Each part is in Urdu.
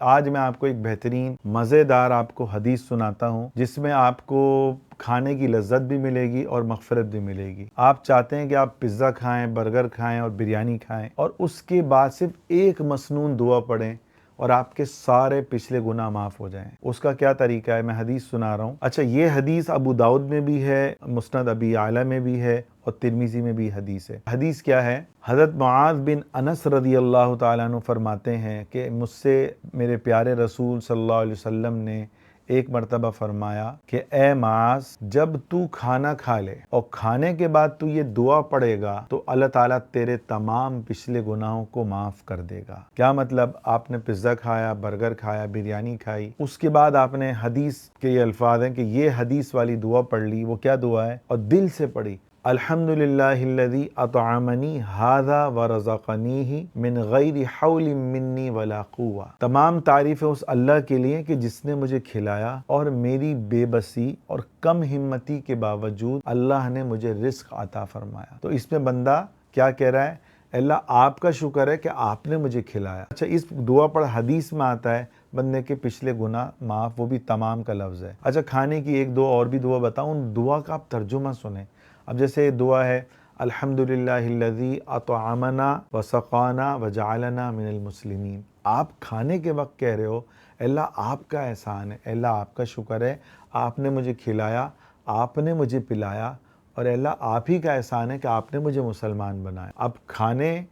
آج میں آپ کو ایک بہترین مزیدار آپ کو حدیث سناتا ہوں جس میں آپ کو کھانے کی لذت بھی ملے گی اور مغفرت بھی ملے گی۔ آپ چاہتے ہیں کہ آپ پیزا کھائیں، برگر کھائیں اور بریانی کھائیں اور اس کے بعد صرف ایک مسنون دعا پڑھیں اور آپ کے سارے پچھلے گناہ معاف ہو جائیں۔ اس کا کیا طریقہ ہے؟ میں حدیث سنا رہا ہوں۔ اچھا، یہ حدیث ابو داؤد میں بھی ہے، مسند ابی اعلیٰ میں بھی ہے اور ترمذی میں بھی حدیث ہے۔ حدیث کیا ہے؟ حضرت معاذ بن انس رضی اللہ تعالیٰ عنہ فرماتے ہیں کہ مجھ سے میرے پیارے رسول صلی اللہ علیہ وسلم نے ایک مرتبہ فرمایا کہ اے معاذ، جب تو کھانا کھا لے اور کھانے کے بعد تو یہ دعا پڑھے گا تو اللہ تعالیٰ تیرے تمام پچھلے گناہوں کو معاف کر دے گا۔ کیا مطلب؟ آپ نے پیزا کھایا، برگر کھایا، بریانی کھائی، اس کے بعد آپ نے حدیث کے یہ الفاظ ہیں کہ یہ حدیث والی دعا پڑھ لی۔ وہ کیا دعا ہے؟ اور دل سے پڑھی، الحمدللہ الذی اطعمنی ھذا ورزقنیہ من غیر حول منی ولا قوہ۔ تمام تعریفیں اس اللہ کے لیے کہ جس نے مجھے کھلایا اور میری بے بسی اور کم ہمتی کے باوجود اللہ نے مجھے رزق عطا فرمایا۔ تو اس میں بندہ کیا کہہ رہا ہے؟ اللہ آپ کا شکر ہے کہ آپ نے مجھے کھلایا۔ اچھا، اس دعا پر حدیث میں آتا ہے بندے کے پچھلے گناہ معاف، وہ بھی تمام کا لفظ ہے۔ اچھا، کھانے کی ایک دو اور بھی دعا بتاؤں، ان دعا کا آپ ترجمہ سنیں۔ اب جیسے دعا ہے الحمدللہ الذی اطعمنا وسقانا وجعلنا من المسلمین۔ آپ کھانے کے وقت کہہ رہے ہو اللہ آپ کا احسان ہے، اللہ آپ کا شکر ہے، آپ نے مجھے کھلایا، آپ نے مجھے پلایا، اور اللہ آپ ہی کا احسان ہے کہ آپ نے مجھے مسلمان بنایا۔ اب کھانے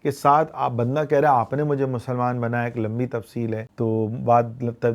کے ساتھ آپ بندہ کہہ رہا ہے آپ نے مجھے مسلمان بنایا، ایک لمبی تفصیل ہے تو بات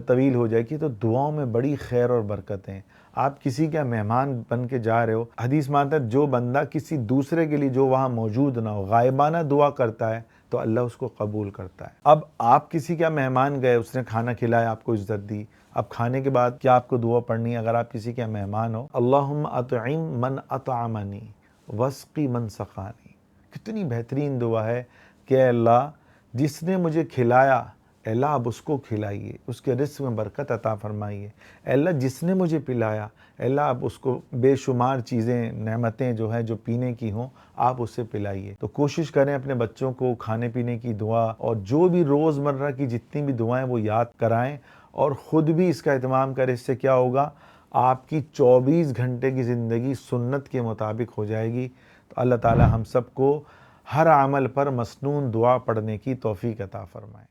طویل ہو جائے گی۔ تو دعاؤں میں بڑی خیر اور برکت ہیں۔ آپ کسی کا مہمان بن کے جا رہے ہو، حدیث مانتا ہے جو بندہ کسی دوسرے کے لیے جو وہاں موجود نہ ہو غائبانہ دعا کرتا ہے تو اللہ اس کو قبول کرتا ہے۔ اب آپ کسی کا مہمان گئے، اس نے کھانا کھلایا، آپ کو عزت دی، اب کھانے کے بعد کیا آپ کو دعا پڑھنی ہے؟ اگر آپ کسی کے مہمان ہو، اللہم اطعم من اطعمنی واسقی من سقانی۔ کتنی بہترین دعا ہے کہ اے اللہ جس نے مجھے کھلایا، اے اللہ آپ اس کو کھلائیے، اس کے رزق میں برکت عطا فرمائیے۔ اے اللہ جس نے مجھے پلایا، اے اللہ آپ اس کو بے شمار چیزیں، نعمتیں جو ہیں جو پینے کی ہوں، آپ اسے پلائیے۔ تو کوشش کریں اپنے بچوں کو کھانے پینے کی دعا اور جو بھی روز مرہ کی جتنی بھی دعائیں وہ یاد کرائیں اور خود بھی اس کا اہتمام کریں۔ اس سے کیا ہوگا؟ آپ کی 24 گھنٹے کی زندگی سنت کے مطابق ہو جائے گی۔ تو اللہ تعالی ہم سب کو ہر عمل پر مسنون دعا پڑھنے کی توفیق عطا فرمائے۔